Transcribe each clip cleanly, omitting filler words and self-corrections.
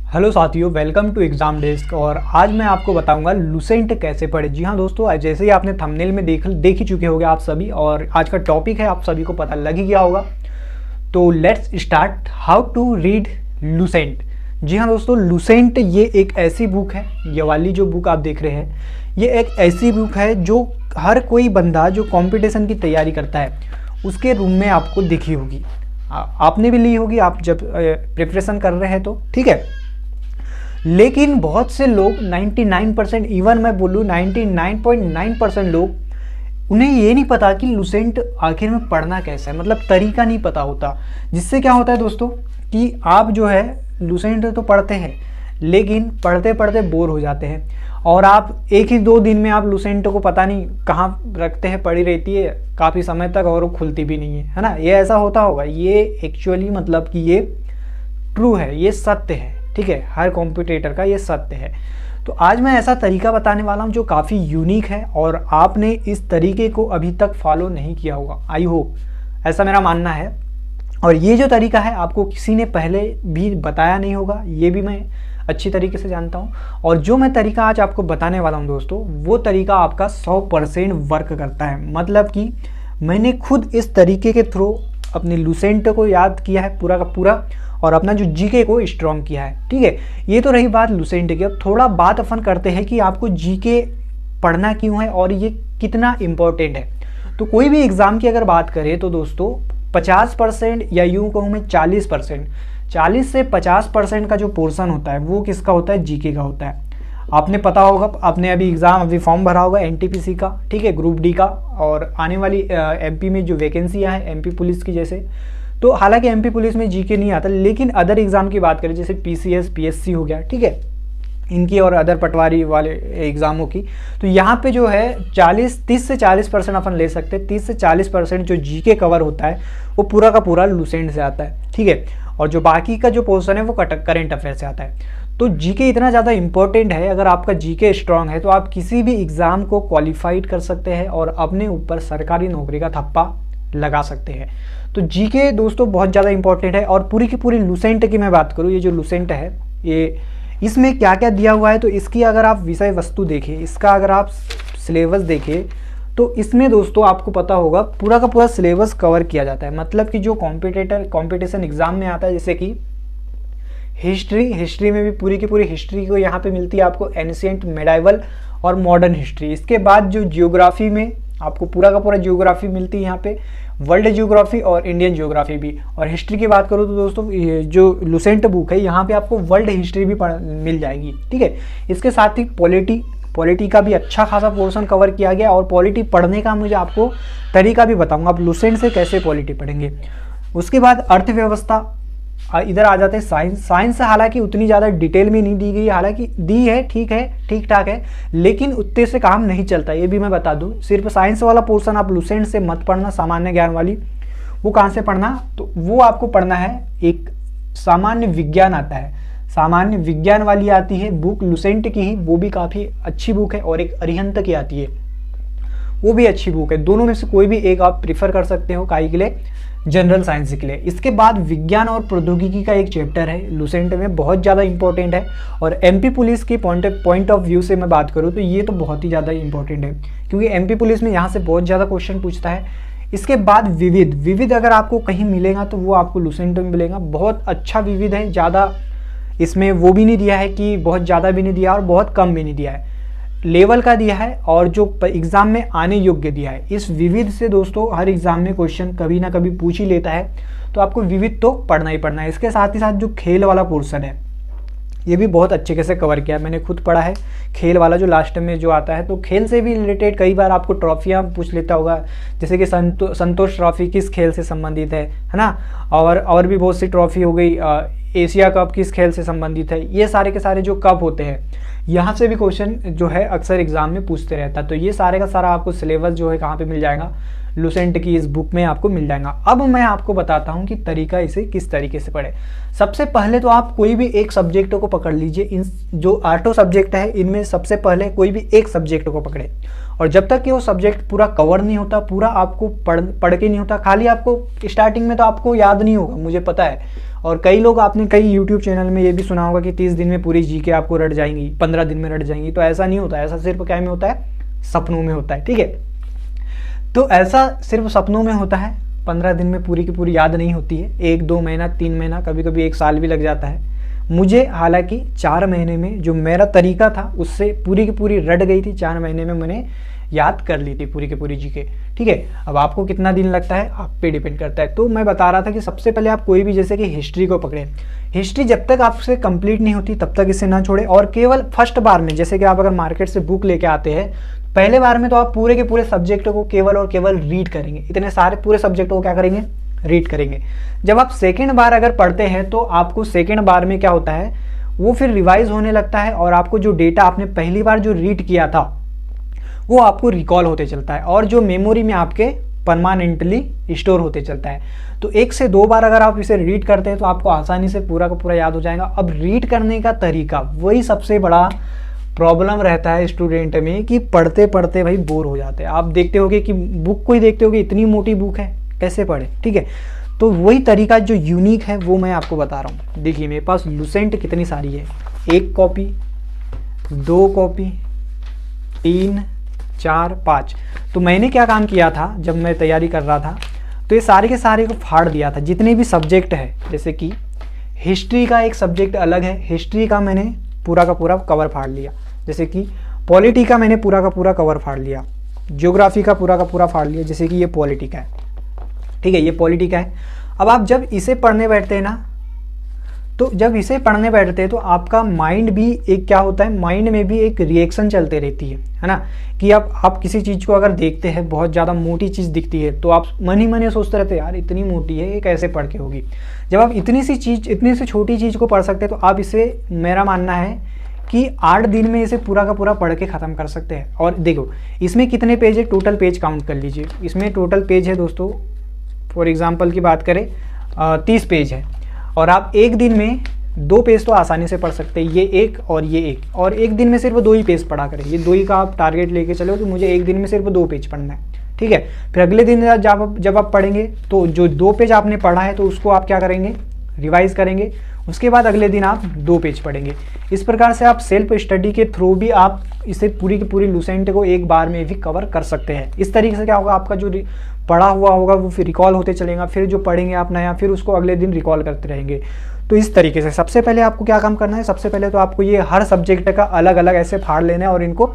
Hello साथियों, welcome to exam desk. और आज मैं आपको बताऊंगा लुसेंट कैसे पढ़े। जी हाँ दोस्तों, जैसे ही आपने थंबनेल में देख ही चुके होंगे आप सभी, और आज का टॉपिक है आप सभी को पता लग ही गया होगा। तो let's start how to read Lucent. जी हाँ दोस्तों, लुसेंट ये एक ऐसी बुक है, ये वाली जो बुक आप देख रहे हैं ये एक ऐसी बुक है जो हर कोई बंदा जो कंपटीशन की तैयारी करता है उसके रूम में आपको दिखी होगी, आपने भी ली होगी आप जब प्रिपरेशन कर रहे हैं तो ठीक है। लेकिन बहुत से लोग 99%, इवन मैं बोलूँ 99.9% लोग, उन्हें ये नहीं पता कि लुसेंट आखिर में पढ़ना कैसा है, मतलब तरीका नहीं पता होता। जिससे क्या होता है दोस्तों कि आप जो है लुसेंट तो पढ़ते हैं लेकिन पढ़ते पढ़ते बोर हो जाते हैं, और आप एक ही 2 दिन में आप लुसेंट को पता नहीं कहाँ रखते हैं, पड़ी रहती है काफ़ी समय तक और वो खुलती भी नहीं है ना। ये ऐसा होता होगा, ये एक्चुअली मतलब कि ये ट्रू है, ये सत्य है, ठीक है, हर कॉम्पिटिटर का ये सत्य है। तो आज मैं ऐसा तरीका बताने वाला हूँ जो काफ़ी यूनिक है और आपने इस तरीके को अभी तक फॉलो नहीं किया होगा, आई होप, ऐसा मेरा मानना है। और ये जो तरीका है आपको किसी ने पहले भी बताया नहीं होगा, ये भी मैं अच्छी तरीके से जानता हूँ। और जो मैं तरीका आज आपको बताने वाला हूँ दोस्तों, वो तरीका आपका 100% वर्क करता है। मतलब कि मैंने खुद इस तरीके के थ्रू अपने लुसेंट को याद किया है पूरा का पूरा, और अपना जो जीके को स्ट्रॉन्ग किया है, ठीक है। ये तो रही बात लुसेंट की। अब थोड़ा बात अपन करते हैं कि आपको जीके पढ़ना क्यों है और ये कितना इम्पोर्टेंट है। तो कोई भी एग्ज़ाम की अगर बात करें तो दोस्तों 50% या यूँ कहूँ मैं 40%, 40 से 50% का जो पोर्शन होता है वो किसका होता है, जीके का होता है। आपने पता होगा, आपने अभी फॉर्म भरा होगा एनटीपीसी का, ठीक है, ग्रुप डी का, और आने वाली एमपी में जो वैकेंसियाँ हैं एमपी पुलिस की जैसे, तो हालांकि एमपी पुलिस में जीके नहीं आता, लेकिन अदर एग्ज़ाम की बात करें जैसे पीसीएस पीएससी हो गया, ठीक है, इनकी और अदर पटवारी वाले एग्ज़ामों की, तो यहाँ पे जो है 30 से 40% अपन ले सकते हैं। 30 से 40% जो जीके कवर होता है वो पूरा का पूरा लुसेंट से आता है, ठीक है। और जो बाकी का जो पोर्शन है वो करेंट अफेयर से आता है। तो जीके इतना ज़्यादा इंपॉर्टेंट है, अगर आपका जीके स्ट्रांग है तो आप किसी भी एग्ज़ाम को क्वालिफाइड कर सकते हैं और अपने ऊपर सरकारी नौकरी का थप्पा लगा सकते हैं। तो जीके दोस्तों बहुत ज़्यादा इंपॉर्टेंट है। और पूरी की पूरी लुसेंट की मैं बात करूँ, ये जो लुसेंट है ये इसमें क्या क्या दिया हुआ है, तो इसकी अगर आप विषय वस्तु देखें, इसका अगर आप सिलेबस देखें तो इसमें दोस्तों आपको पता होगा पूरा का पूरा सिलेबस कवर किया जाता है। मतलब कि जो कंपटीशन एग्ज़ाम में आता है, जैसे कि हिस्ट्री में भी पूरी की पूरी हिस्ट्री को यहाँ पे मिलती है आपको, एंशिएंट, मेडाइवल और मॉडर्न हिस्ट्री। इसके बाद जो जियोग्राफी में आपको पूरा का पूरा जियोग्राफी मिलती है यहाँ पे, वर्ल्ड जियोग्राफी और इंडियन जियोग्राफी भी। और हिस्ट्री की बात करूँ तो दोस्तों ये जो लुसेंट बुक है यहाँ पे आपको वर्ल्ड हिस्ट्री भी मिल जाएगी, ठीक है। इसके साथ ही पॉलिटी का भी अच्छा खासा पोर्शन कवर किया गया। और पॉलिटी पढ़ने का मुझे आपको तरीका भी बताऊंगा, आप लुसेंट से कैसे पॉलिटी पढ़ेंगे। उसके बाद अर्थव्यवस्था, इधर आ जाते हैं साइंस हालांकि उतनी ज़्यादा डिटेल में नहीं दी गई, हालांकि दी है, ठीक है, ठीक ठाक है, लेकिन उतने से काम नहीं चलता, ये भी मैं बता दूं। सिर्फ साइंस वाला पोर्शन आप लुसेंट से मत पढ़ना, सामान्य ज्ञान वाली वो कहाँ से पढ़ना, तो वो आपको पढ़ना है, एक सामान्य विज्ञान आता है, सामान्य विज्ञान वाली आती है बुक लुसेंट की ही, वो भी काफ़ी अच्छी बुक है। और एक अरिहंत की आती है, वो भी अच्छी बुक है। दोनों में से कोई भी एक आप प्रीफर कर सकते हो, काहे के लिए, जनरल साइंस के लिए। इसके बाद विज्ञान और प्रौद्योगिकी का एक चैप्टर है लुसेंट में, बहुत ज़्यादा इंपॉर्टेंट है। और एमपी पुलिस की पॉइंट ऑफ व्यू से मैं बात करूँ तो ये तो बहुत ही ज़्यादा इंपॉर्टेंट है, क्योंकि एमपी पुलिस में यहाँ से बहुत ज़्यादा क्वेश्चन पूछता है। इसके बाद विविध अगर आपको कहीं मिलेगा तो वो आपको लुसेंट में मिलेगा, बहुत अच्छा विविध है, ज़्यादा इसमें वो भी नहीं दिया है कि बहुत ज़्यादा भी नहीं दिया और बहुत कम भी नहीं दिया है, लेवल का दिया है और जो एग्ज़ाम में आने योग्य दिया है। इस विविध से दोस्तों हर एग्ज़ाम में क्वेश्चन कभी ना कभी पूछ ही लेता है, तो आपको विविध तो पढ़ना ही पढ़ना है। इसके साथ ही साथ जो खेल वाला पोर्शन है ये भी बहुत अच्छे से कवर किया है, मैंने खुद पढ़ा है खेल वाला जो लास्ट में जो आता है। तो खेल से भी रिलेटेड कई बार आपको ट्रॉफियाँ पूछ लेता होगा, जैसे कि संतोष ट्रॉफी किस खेल से संबंधित है ना, और भी बहुत सी ट्रॉफी हो गई, एशिया कप किस खेल से संबंधित है, ये सारे के सारे जो कप होते हैं यहाँ से भी क्वेश्चन जो है अक्सर एग्जाम में पूछते रहता है। तो ये सारे का सारा आपको सिलेबस जो है कहाँ पे मिल जाएगा, लुसेंट की इस बुक में आपको मिल जाएगा। अब मैं आपको बताता हूँ कि तरीका इसे किस तरीके से पढ़े। सबसे पहले तो आप कोई भी एक सब्जेक्ट को पकड़ लीजिए। इन जो 8 सब्जेक्ट है इनमें सबसे पहले कोई भी एक सब्जेक्ट को पकड़े, और जब तक कि वो सब्जेक्ट पूरा कवर नहीं होता, पूरा आपको पढ़ के नहीं होता, खाली आपको स्टार्टिंग में तो आपको याद नहीं होगा, मुझे पता है। और कई लोग, आपने कई यूट्यूब चैनल में ये भी सुना होगा कि 30 दिन में पूरी जीके आपको रट जाएंगी, 15 दिन में रट जाएंगी। तो ऐसा नहीं होता, ऐसा सिर्फ क्या में होता है, सपनों में होता है, ठीक है। तो ऐसा सिर्फ सपनों में होता है, 15 दिन में पूरी की पूरी याद नहीं होती है। 1, 2 महीना, 3 महीना, कभी कभी 1 साल भी लग जाता है। मुझे हालांकि 4 महीने में जो मेरा तरीका था उससे पूरी की पूरी रट गई थी। 4 महीने में मैंने याद कर ली थी पूरी की पूरी जीके, ठीक है। अब आपको कितना दिन लगता है आप पे डिपेंड करता है। तो मैं बता रहा था कि सबसे पहले आप कोई भी, जैसे कि हिस्ट्री को पकड़े। हिस्ट्री जब तक आपसे कंप्लीट नहीं होती तब तक इसे ना छोड़े। और केवल फर्स्ट बार में, जैसे कि आप अगर मार्केट से बुक लेके आते हैं, पहले बार में तो आप पूरे के पूरे सब्जेक्ट को केवल और केवल रीड करेंगे। इतने सारे पूरे सब्जेक्ट को क्या करेंगे, रीड करेंगे। जब आप सेकेंड बार अगर पढ़ते हैं तो आपको सेकेंड बार में क्या होता है, वो फिर रिवाइज होने लगता है, और आपको जो डेटा आपने पहली बार जो रीड किया था वो आपको रिकॉल होते चलता है, और जो मेमोरी में आपके परमानेंटली स्टोर होते चलता है। तो 1 से 2 बार अगर आप इसे रीड करते हैं तो आपको आसानी से पूरा का पूरा याद हो जाएगा। अब रीड करने का तरीका, वही सबसे बड़ा प्रॉब्लम रहता है स्टूडेंट में, कि पढ़ते पढ़ते भाई बोर हो जाते हैं। आप देखते होगे कि बुक को ही देखते होगे, इतनी मोटी बुक है, कैसे पढ़े, ठीक है। तो वही तरीका जो यूनिक है वो मैं आपको बता रहा हूँ। देखिए मेरे पास लुसेंट कितनी सारी है, 1 कॉपी, 2 कॉपी, 3, 4, 5। तो मैंने क्या काम किया था, जब मैं तैयारी कर रहा था तो ये सारे के सारे को फाड़ दिया था। जितने भी सब्जेक्ट है, जैसे कि हिस्ट्री का एक सब्जेक्ट अलग है, हिस्ट्री का मैंने पूरा का पूरा कवर फाड़ लिया। जैसे कि पॉलिटी का मैंने पूरा का पूरा कवर फाड़ लिया। ज्योग्राफी का पूरा फाड़ लिया, जैसे कि ये पॉलिटी का है, ठीक है, ये पॉलिटी का है। अब आप जब इसे पढ़ने बैठते हैं ना, तो जब इसे पढ़ने बैठते हैं तो आपका माइंड भी एक क्या होता है, माइंड में भी एक रिएक्शन चलते रहती है ना। कि आप किसी चीज़ को अगर देखते हैं, बहुत ज़्यादा मोटी चीज़ दिखती है, तो आप मन ही मन सोचते रहते हैं यार इतनी मोटी है, ये कैसे पढ़ के होगी। जब आप इतनी सी छोटी चीज़ को पढ़ सकते हैं तो आप इसे, मेरा मानना है कि 8 दिन में इसे पूरा का पूरा पढ़ के ख़त्म कर सकते हैं। और देखो इसमें कितने पेज है, टोटल पेज काउंट कर लीजिए। इसमें टोटल पेज है दोस्तों, फॉर एग्जांपल की बात करें 30 पेज है, और आप एक दिन में 2 पेज तो आसानी से पढ़ सकते हैं, ये एक और ये एक, और एक दिन में सिर्फ 2 ही पेज पढ़ा करें। ये 2 ही का आप टारगेट लेके चलो कि मुझे एक दिन में सिर्फ 2 पेज पढ़ना है, ठीक है। फिर अगले दिन जब आप पढ़ेंगे तो जो 2 पेज आपने पढ़ा है तो उसको आप क्या करेंगे, रिवाइज करेंगे। उसके बाद अगले दिन आप 2 पेज पढ़ेंगे। इस प्रकार से आप सेल्फ स्टडी के थ्रू भी आप इसे पूरी की पूरी लुसेंट को एक बार में भी कवर कर सकते हैं। इस तरीके से क्या होगा, आपका जो पढ़ा हुआ होगा वो फिर रिकॉल होते चलेगा, फिर जो पढ़ेंगे आप नया, फिर उसको अगले दिन रिकॉल करते रहेंगे। तो इस तरीके से सबसे पहले आपको क्या काम करना है, सबसे पहले तो आपको ये हर सब्जेक्ट का अलग अलग ऐसे फाड़ लेना है और इनको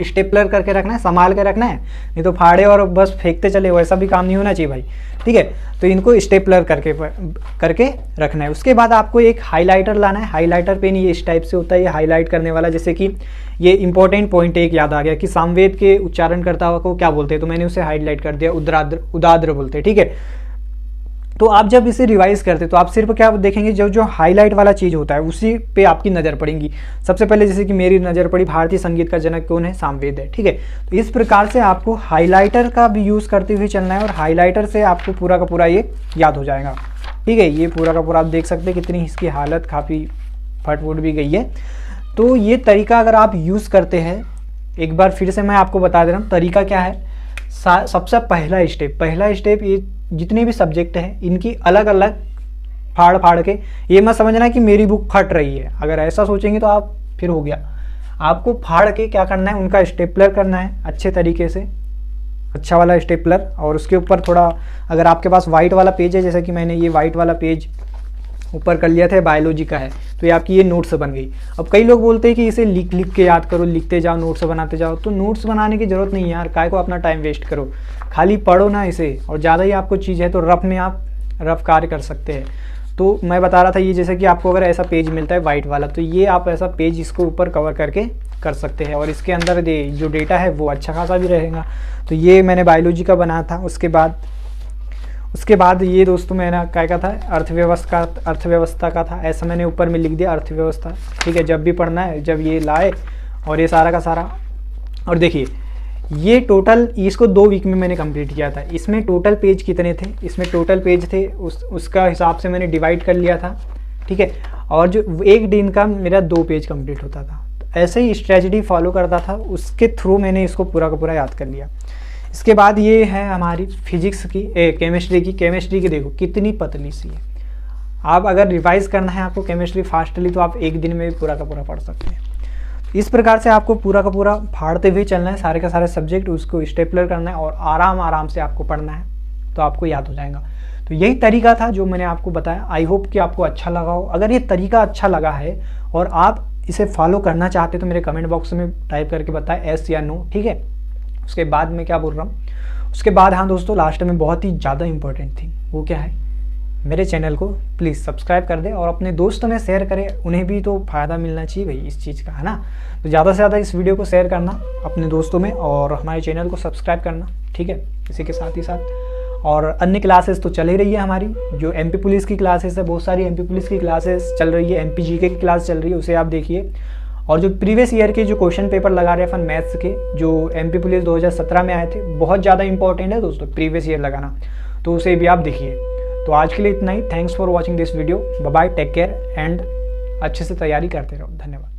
स्टेपलर करके रखना है, संभाल के रखना है। नहीं तो फाड़े और बस फेंकते चले, वैसा भी काम नहीं होना चाहिए भाई, ठीक है। तो इनको स्टेपलर करके रखना है। उसके बाद आपको एक हाइलाइटर लाना है। हाइलाइटर पेन ये इस टाइप से होता है, ये हाईलाइट करने वाला। जैसे कि ये इंपॉर्टेंट पॉइंट एक याद आ गया कि सामवेद के उच्चारणकर्ता को क्या बोलते हैं, तो मैंने उसे हाईलाइट कर दिया, उदाद्र बोलते हैं, ठीक है। तो आप जब इसे रिवाइज करते तो आप सिर्फ क्या देखेंगे, जो हाईलाइट वाला चीज़ होता है उसी पे आपकी नज़र पड़ेगी। सबसे पहले जैसे कि मेरी नज़र पड़ी, भारतीय संगीत का जनक कौन है, सामवेद है, ठीक है। तो इस प्रकार से आपको हाईलाइटर का भी यूज़ करते हुए चलना है, और हाईलाइटर से आपको पूरा का पूरा ये याद हो जाएगा, ठीक है। ये पूरा का पूरा आप देख सकते हैं कितनी इसकी हालत काफ़ी फट भी गई है। तो ये तरीका अगर आप यूज़ करते हैं, एक बार फिर से मैं आपको बता दे रहा हूँ तरीका क्या है। सबसे पहला स्टेप, ये जितने भी सब्जेक्ट हैं इनकी अलग अलग फाड़ के, ये मत समझना कि मेरी बुक फट रही है, अगर ऐसा सोचेंगे तो आप फिर हो गया। आपको फाड़ के क्या करना है, उनका स्टेपलर करना है अच्छे तरीके से, अच्छा वाला स्टेपलर। और उसके ऊपर थोड़ा, अगर आपके पास वाइट वाला पेज है, जैसे कि मैंने ये वाइट वाला पेज ऊपर कर लिया था, बायोलॉजी का है, तो ये आपकी ये नोट्स बन गई। अब कई लोग बोलते हैं कि इसे लिख के याद करो, लिखते जाओ, नोट्स बनाते जाओ। तो नोट्स बनाने की ज़रूरत नहीं है यार, काय को अपना टाइम वेस्ट करो, खाली पढ़ो ना इसे। और ज़्यादा ही आपको चीज़ है तो रफ में आप रफ कार्य कर सकते हैं। तो मैं बता रहा था ये, जैसे कि आपको अगर ऐसा पेज मिलता है वाइट वाला, तो ये आप ऐसा पेज इसको ऊपर कवर करके कर सकते हैं, और इसके अंदर जो डेटा है वो अच्छा खासा भी रहेगा। तो ये मैंने बायोलॉजी का बनाया था। उसके बाद ये दोस्तों मैंने क्या कहा था, अर्थव्यवस्था का था, ऐसा मैंने ऊपर में लिख दिया अर्थव्यवस्था, ठीक है। जब भी पढ़ना है, जब ये लाए और ये सारा का सारा। और देखिए ये टोटल इसको 2 वीक में मैंने कंप्लीट किया था। इसमें टोटल पेज कितने थे, इसमें टोटल पेज थे उसका हिसाब से मैंने डिवाइड कर लिया था, ठीक है। और जो एक दिन का मेरा 2 पेज कंप्लीट होता था, तो ऐसे ही स्ट्रेटजी फॉलो करता था, उसके थ्रू मैंने इसको पूरा का पूरा याद कर लिया। इसके बाद ये है हमारी फिजिक्स की केमिस्ट्री की देखो कितनी पतली सी है। आप अगर रिवाइज करना है आपको केमिस्ट्री फास्टली तो आप एक दिन में भी पूरा का पूरा पढ़ सकते हैं। इस प्रकार से आपको पूरा का पूरा फाड़ते हुए चलना है, सारे का सारे सब्जेक्ट उसको स्टेपलर करना है और आराम आराम से आपको पढ़ना है, तो आपको याद हो जाएगा। तो यही तरीका था जो मैंने आपको बताया। आई होप कि आपको अच्छा लगा हो। अगर ये तरीका अच्छा लगा है और आप इसे फॉलो करना चाहते तो मेरे कमेंट बॉक्स में टाइप करके बताएं एस या नो, ठीक है। उसके बाद मैं क्या बोल रहा हूँ, उसके बाद हाँ दोस्तों, लास्ट में बहुत ही ज़्यादा इंपॉर्टेंट थी, वो क्या है, मेरे चैनल को प्लीज़ सब्सक्राइब कर दें और अपने दोस्तों में शेयर करें, उन्हें भी तो फ़ायदा मिलना चाहिए भाई इस चीज़ का, है ना। तो ज़्यादा से ज़्यादा इस वीडियो को शेयर करना अपने दोस्तों में और हमारे चैनल को सब्सक्राइब करना, ठीक है। इसी के साथ ही साथ और अन्य क्लासेस तो चल ही रही है हमारी, जो MP पुलिस की क्लासेस है, बहुत सारी MP पुलिस की क्लासेस चल रही है, MP GK की क्लास चल रही है, उसे आप देखिए। और जो प्रीवियस ईयर के जो क्वेश्चन पेपर लगा रहे हैं अपन मैथ्स के, जो MP पुलिस 2017 में आए थे, बहुत ज़्यादा इंपॉर्टेंट है दोस्तों प्रीवियस ईयर लगाना, तो उसे भी आप देखिए। तो आज के लिए इतना ही। Thanks for watching this video. Bye bye, take care and अच्छे से तैयारी करते रहो। धन्यवाद।